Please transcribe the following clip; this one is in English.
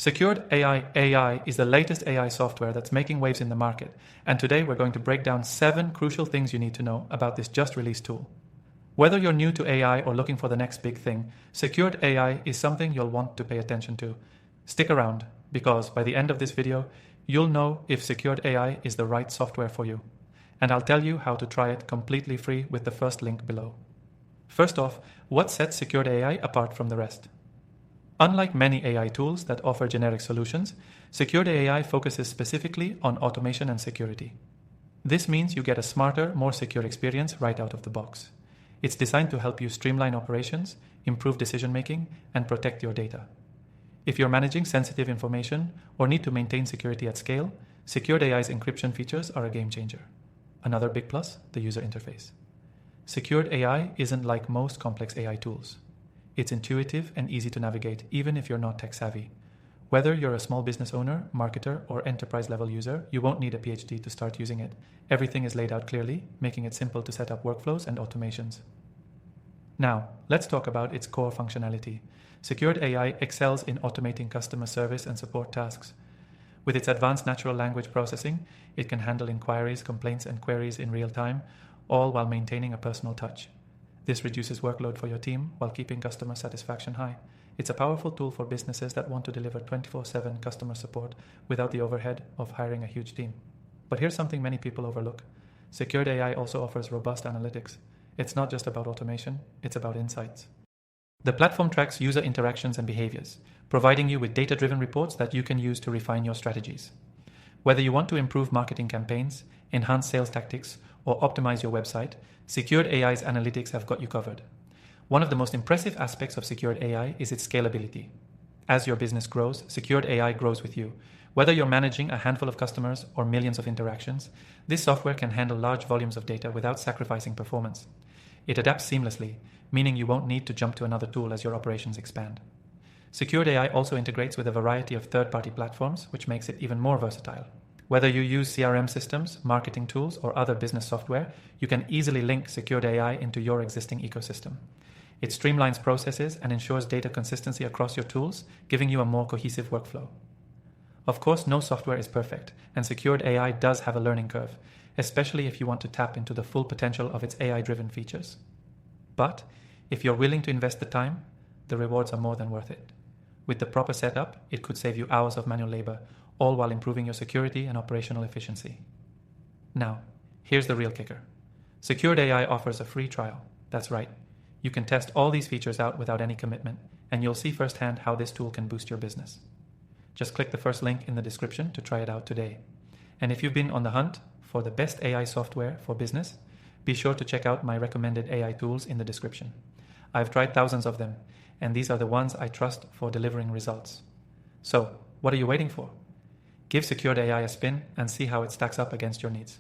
SecuredAI AI is the latest AI software that's making waves in the market, and today we're going to break down 7 crucial things you need to know about this just released tool. Whether you're new to AI or looking for the next big thing, SecuredAI is something you'll want to pay attention to. Stick around, because by the end of this video, you'll know if SecuredAI is the right software for you. And I'll tell you how to try it completely free with the first link below. First off, what sets SecuredAI apart from the rest? Unlike many AI tools that offer generic solutions, SecuredAI focuses specifically on automation and security. This means you get a smarter, more secure experience right out of the box. It's designed to help you streamline operations, improve decision-making, and protect your data. If you're managing sensitive information or need to maintain security at scale, SecuredAI's encryption features are a game changer. Another big plus, the user interface. SecuredAI isn't like most complex AI tools. It's intuitive and easy to navigate, even if you're not tech-savvy. Whether you're a small business owner, marketer, or enterprise-level user, you won't need a PhD to start using it. Everything is laid out clearly, making it simple to set up workflows and automations. Now, let's talk about its core functionality. SecuredAI excels in automating customer service and support tasks. With its advanced natural language processing, it can handle inquiries, complaints, and queries in real time, all while maintaining a personal touch. This reduces workload for your team while keeping customer satisfaction high. It's a powerful tool for businesses that want to deliver 24/7 customer support without the overhead of hiring a huge team. But here's something many people overlook. SecuredAI also offers robust analytics. It's not just about automation, it's about insights. The platform tracks user interactions and behaviors, providing you with data-driven reports that you can use to refine your strategies. Whether you want to improve marketing campaigns, enhance sales tactics, or optimize your website, SecuredAI's analytics have got you covered. One of the most impressive aspects of SecuredAI is its scalability. As your business grows, SecuredAI grows with you. Whether you're managing a handful of customers or millions of interactions, this software can handle large volumes of data without sacrificing performance. It adapts seamlessly, meaning you won't need to jump to another tool as your operations expand. SecuredAI also integrates with a variety of third-party platforms, which makes it even more versatile. Whether you use CRM systems, marketing tools, or other business software, you can easily link SecuredAI into your existing ecosystem. It streamlines processes and ensures data consistency across your tools, giving you a more cohesive workflow. Of course, no software is perfect, and SecuredAI does have a learning curve, especially if you want to tap into the full potential of its AI-driven features. But if you're willing to invest the time, the rewards are more than worth it. With the proper setup, it could save you hours of manual labor, all while improving your security and operational efficiency. Now, here's the real kicker. SecuredAI offers a free trial. That's right. You can test all these features out without any commitment, and you'll see firsthand how this tool can boost your business. Just click the first link in the description to try it out today. And if you've been on the hunt for the best AI software for business, be sure to check out my recommended AI tools in the description. I've tried thousands of them, and these are the ones I trust for delivering results. So, what are you waiting for? Give SecuredAI a spin and see how it stacks up against your needs.